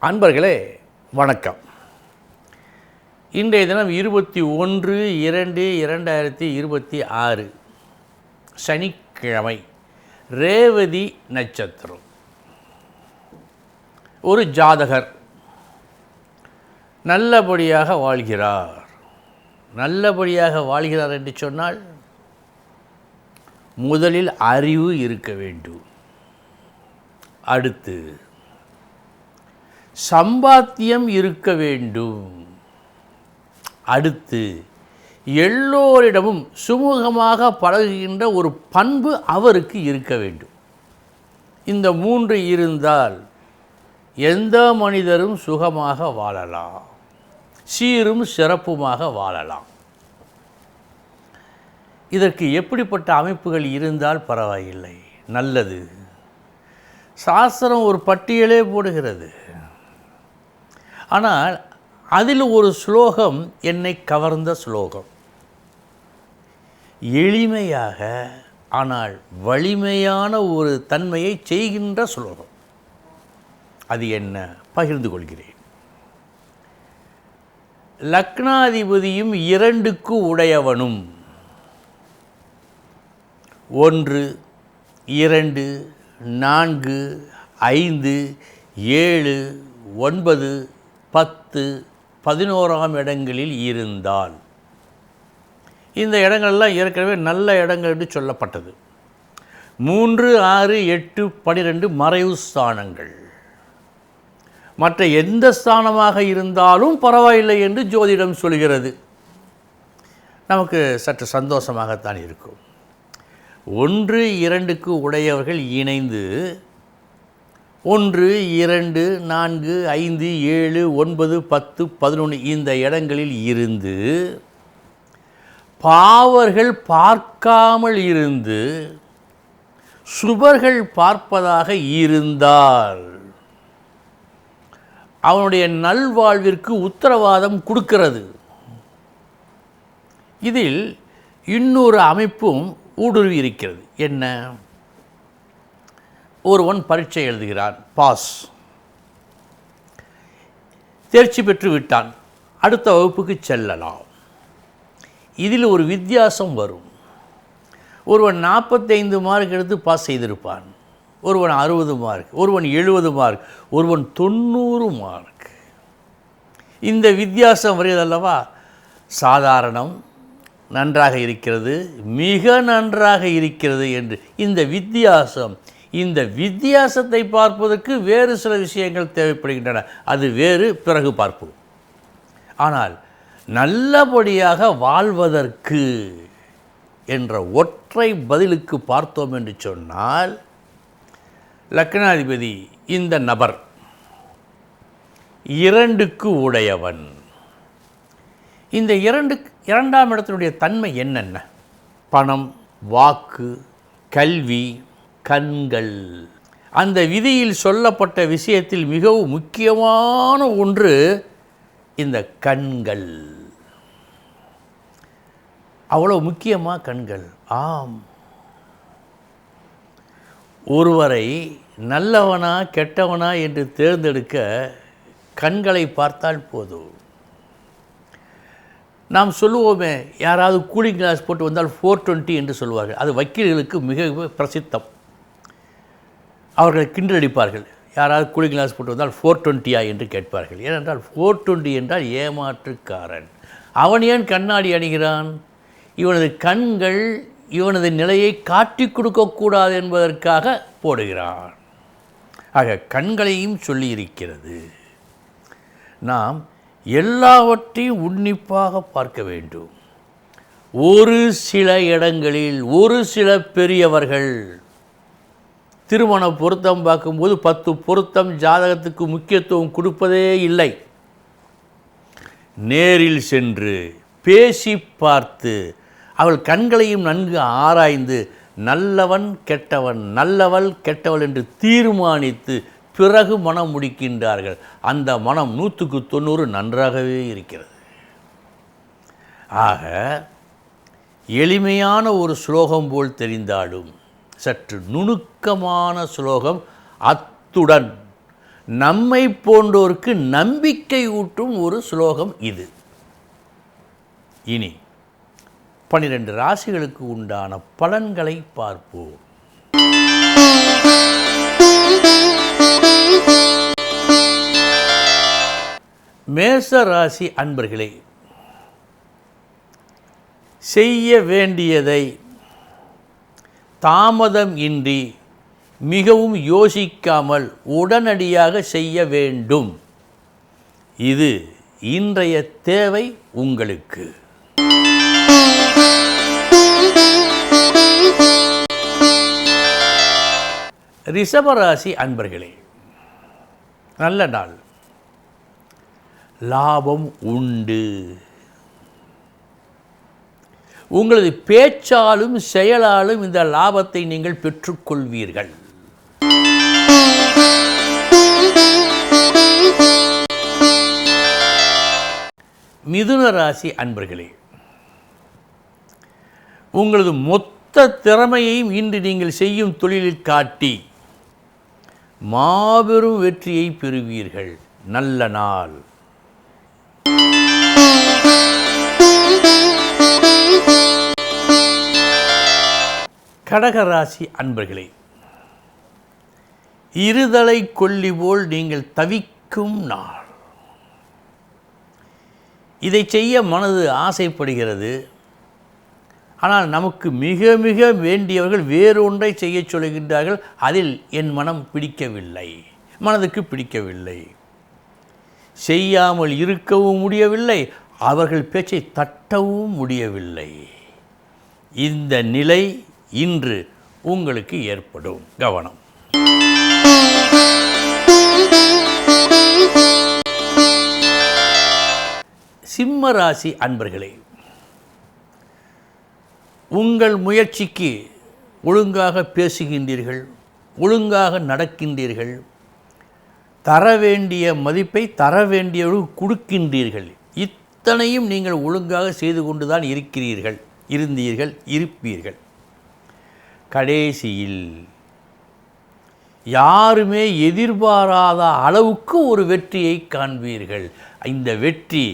அன்பர்களே வணக்கம். இன்றைய தினம் 21/2/2026 சனிக்கிழமை, ரேவதி நட்சத்திரம். ஒரு ஜாதகர் நல்லபடியாக வாழ்கிறார் என்று சொன்னால் முதலில் அறிவு இருக்க வேண்டும். அடுத்து சம்பாத்தியம் இருக்க வேண்டும். அடுத்து எல்லோரிடமும் சுமூகமாக பழகுகின்ற ஒரு பண்பு அவருக்கு இருக்க வேண்டும். இந்த 3 இருந்தால் எந்த மனிதரும் சுகமாக வாழலாம், சீரும் சிறப்புமாக வாழலாம். இதற்கு எப்படிப்பட்ட அமைப்புகள் இருந்தால் பரவாயில்லை, நல்லது. சாஸ்திரம் ஒரு பட்டியலே போடுகிறது. ஆனால் அதில் ஒரு ஸ்லோகம் என்னை கவர்ந்த ஸ்லோகம். எளிமையாக ஆனால் வலிமையான ஒரு தன்மையை செய்கின்ற ஸ்லோகம். அது என்ன? பகிர்ந்து கொள்கிறேன். லக்னாதிபதியும் 2க்கு உடையவனும் 1, 2, 4, 5, 7, 9, 10, 11ஆம் இடங்களில் இருந்தால், இந்த இடங்கள்லாம் ஏற்கனவே நல்ல இடங்கள் என்று சொல்லப்பட்டது. 3, 6, 8, 12 மறைவு ஸ்தானங்கள். மற்ற எந்த ஸ்தானமாக இருந்தாலும் பரவாயில்லை என்று ஜோதிடம் சொல்கிறது. நமக்கு சற்று சந்தோஷமாகத்தான் இருக்கும். 1, 2க்கு உடையவர்கள் இணைந்து 1, 2, 4, 5, 7, 9, 10, 11 இந்த இடங்களில் இருந்து பாவர்கள் பார்க்காமல் இருந்து சுபர்கள் பார்ப்பதாக இருந்தால் அவனுடைய நல்வாழ்விற்கு உத்தரவாதம் கொடுக்கிறது. இதில் இன்னொரு அமைப்பும் ஊடுருவி இருக்கிறது. என்ன? ஒருவன் பரீட்சை எழுதுகிறான், பாஸ், தேர்ச்சி பெற்று விட்டான், அடுத்த வகுப்புக்கு செல்லலாம். இதில் ஒரு வித்தியாசம் வரும். ஒருவன் 45 மார்க் எடுத்து பாஸ் செய்திருப்பான், ஒருவன் 60 மார்க், ஒருவன் 70 மார்க், ஒருவன் 90 மார்க். இந்த வித்தியாசம் வருகிறதல்லவா? சாதாரணம், நன்றாக இருக்கிறது, மிக நன்றாக இருக்கிறது என்று இந்த வித்தியாசத்தை பார்ப்பதற்கு வேறு சில விஷயங்கள் தேவைப்படுகின்றன. அது வேறு, பிறகு பார்ப்போம். ஆனால் நல்லபடியாக வாழ்வதற்கு என்ற ஒற்றை பதிலுக்கு பார்த்தோம் என்று சொன்னால், லக்னாதிபதி இந்த நபர் 2க்கு உடையவன். இந்த 2ஆம் இடத்தினுடைய தன்மை என்னென்ன? பணம், வாக்கு, கல்வி, கண்கள். அந்த விதியில் சொல்லப்பட்ட விஷயத்தில் மிகவும் முக்கியமான ஒன்று இந்த கண்கள். அவ்வளவு முக்கியமா கண்கள்? ஆம். ஒருவரை நல்லவனா கெட்டவனா என்று தேர்ந்தெடுக்க கண்களை பார்த்தால் போதும். நாம் சொல்லுவோமே, யாராவது கூலிங் கிளாஸ் போட்டு வந்தால் 420 என்று சொல்வார்கள். அது வக்கீல்களுக்கு மிக பிரசித்தம். அவர்கள் கிண்டடிப்பார்கள். யாராவது கூலிங் கிளாஸ் போட்டு வந்தால் 420 என்று கேட்பார்கள். ஏனென்றால் 420 என்றால் ஏமாற்றுக்காரன். அவன் ஏன் கண்ணாடி அணிகிறான்? இவனது கண்கள் இவனது நிலையை காட்டி கொடுக்கக்கூடாது என்பதற்காக போடுகிறான். ஆக கண்களையும் சொல்லியிருக்கிறது. நாம் எல்லாவற்றையும் உன்னிப்பாக பார்க்க வேண்டும். ஒரு சில இடங்களில் ஒரு சில பெரியவர்கள் திருமண பொருத்தம் பார்க்கும்போது 10 பொருத்தம் ஜாதகத்துக்கு முக்கியத்துவம் கொடுப்பதே இல்லை. நேரில் சென்று பேசி பார்த்து அவள் கண்களையும் நன்கு ஆராய்ந்து நல்லவன் கெட்டவன், நல்லவள் கெட்டவள் என்று தீர்மானித்து பிறகு மனம் முடிக்கின்றார்கள். அந்த மனம் 100க்கு 90 நன்றாகவே இருக்கிறது. ஆக எளிமையான ஒரு ஸ்லோகம் போல் தெரிந்தாலும் சற்று நுணுக்கமான ஸ்லோகம். அத்துடன் நம்மை போன்றோருக்கு நம்பிக்கை ஊட்டும் ஒரு ஸ்லோகம் இது. இனி 12 ராசிகளுக்கு உண்டான பலன்களை பார்ப்போம். மேச ராசி அன்பர்களே, செய்ய வேண்டியதை தாமதம் இன்றி மிகவும் யோசிக்காமல் உடனடியாக செய்ய வேண்டும். இது இன்றைய தேவை உங்களுக்கு. ரிஷபராசி அன்பர்களே, நல்ல நாள், லாபம் உண்டு. உங்களது பேச்சாலும் செயலாலும் இந்த லாபத்தை நீங்கள் பெற்றுக்கொள்வீர்கள். மிதுன ராசி அன்பர்களே, உங்களது மொத்த திறமையையும் இன்று நீங்கள் செய்யும் தொழிலில் காட்டி மாபெரும் வெற்றியை பெறுவீர்கள். நல்ல நாள். கடகராசி அன்பர்களே, இருதலை கொல்லி போல் நீங்கள் தவிக்கும் நாள். இதை செய்ய மனது ஆசைப்படுகிறது. ஆனால் நமக்கு மிக மிக வேண்டியவர்கள் வேறொன்றை செய்ய சொல்கின்றார்கள். அதில் என் மனம் பிடிக்கவில்லை, மனதுக்கு பிடிக்கவில்லை. செய்யாமல் இருக்கவும் முடியவில்லை, அவர்கள் பேச்சை தட்டவும் முடியவில்லை. இந்த நிலை இன்று உங்களுக்கு ஏற்படும். கவனம். சிம்ம ராசி அன்பர்களே, உங்கள் முயற்சிக்கு ஒழுங்காக பேசுகின்றீர்கள், ஒழுங்காக நடக்கின்றீர்கள், தர வேண்டிய மதிப்பை தர வேண்டியவர்கள் கொடுக்கின்றீர்கள். இத்தனையும் நீங்கள் ஒழுங்காக செய்து கொண்டுதான் இருந்தீர்கள், இருப்பீர்கள். கடைசியில் யாருமே எதிர்பாராத அளவுக்கு ஒரு வெற்றியை காண்பீர்கள். இந்த வெற்றி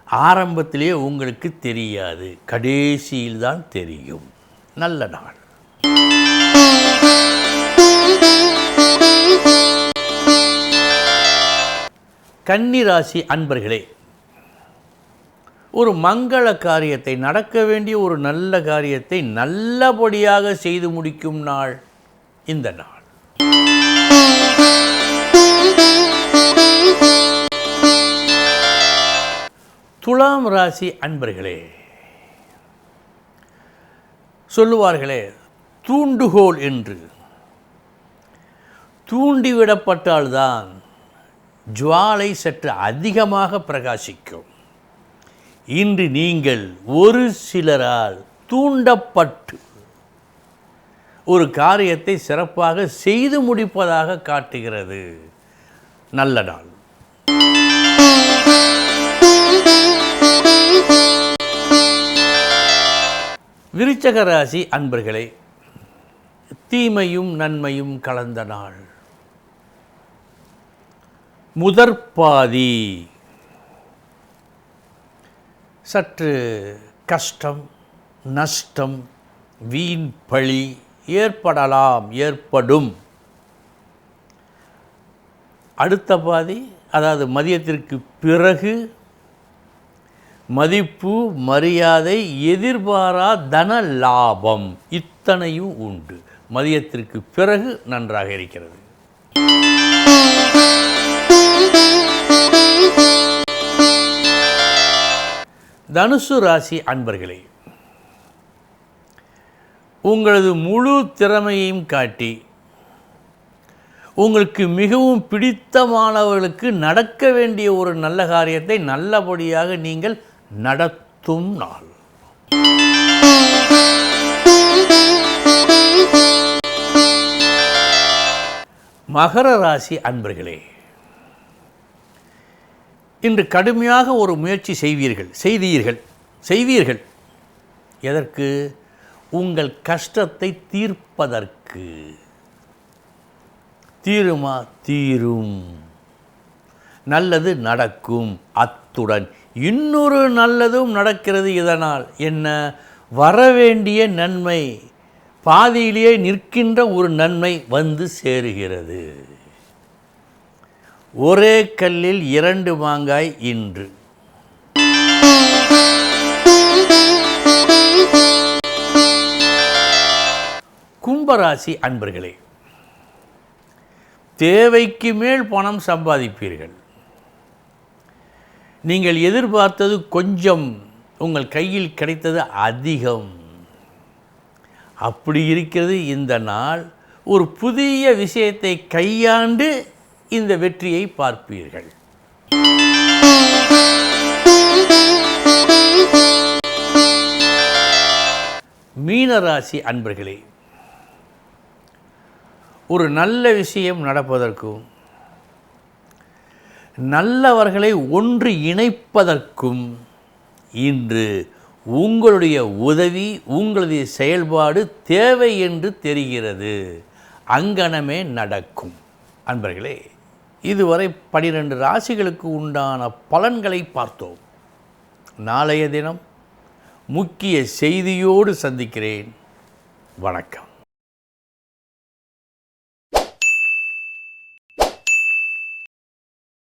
ஆரம்பத்திலே உங்களுக்கு தெரியாது, கடைசியில் தான் தெரியும். நல்ல நாள். கன்னிராசி அன்பர்களே, ஒரு மங்கள காரியத்தை, நடக்க வேண்டிய ஒரு நல்ல காரியத்தை நல்லபடியாக செய்து முடிக்கும் நாள் இந்த நாள். துலாம் ராசி அன்பர்களே, சொல்லுவார்களே தூண்டுகோல் என்று, தூண்டிவிடப்பட்டால்தான் ஜுவாலை சற்று அதிகமாக பிரகாசிக்கும். இன்று நீங்கள் ஒரு சிலரால் தூண்டப்பட்டு ஒரு காரியத்தை சிறப்பாக செய்து முடிப்பதாக காட்டுகிறது. நல்ல நாள். விருச்சக ராசி அன்பர்களே, தீமையும் நன்மையும் கலந்த நாள். முதற்பாதி சற்று கஷ்டம், நஷ்டம், வீண் பழி ஏற்படும். அடுத்த பாதி, அதாவது மதியத்திற்கு பிறகு, மதிப்பு, மரியாதை, எதிர்பாரா தன லாபம் இத்தனையும் உண்டு. மதியத்திற்கு பிறகு நன்றாக இருக்கிறது. தனுசு ராசி அன்பர்களே, உங்களது முழு திறமையையும் காட்டி உங்களுக்கு மிகவும் பிடித்தமானவர்களுக்கு நடக்க வேண்டிய ஒரு நல்ல காரியத்தை நல்லபடியாக நீங்கள் நடத்தும் நாள். மகர ராசி அன்பர்களே, இன்று கடுமையாக ஒரு முயற்சி செய்வீர்கள். எதற்கு? உங்கள் கஷ்டத்தை தீர்ப்பதற்கு. தீருமா? தீரும். நல்லது நடக்கும். அத்துடன் இன்னொரு நல்லதும் நடக்கிறது. இதனால் என்ன? வரவேண்டிய நன்மை, பாதியிலேயே நிற்கின்ற ஒரு நன்மை வந்து சேருகிறது. ஒரே கல்லில் 2 மாங்காய் இன்று. கும்பராசி அன்பர்களே, தேவைக்கு மேல் பணம் சம்பாதிப்பீர்கள். நீங்கள் எதிர்பார்த்தது கொஞ்சம், உங்கள் கையில் கிடைத்தது அதிகம். அப்படி இருக்கிறது இந்த நாள். ஒரு புதிய விஷயத்தை கையாண்டு இந்த வெற்றியை பார்ப்பீர்கள். மீனராசி அன்பர்களே, ஒரு நல்ல விஷயம் நடப்பதற்கும் நல்லவர்களை ஒன்று இணைப்பதற்கும் இன்று உங்களுடைய உதவி, உங்களுடைய செயல்பாடு தேவை என்று தெரிகிறது. அங்கனமே நடக்கும். அன்பர்களே, இதுவரை 12 ராசிகளுக்கு உண்டான பலன்களை பார்த்தோம். நாளைய தினம் முக்கிய செய்தியோடு சந்திக்கிறேன். வணக்கம்.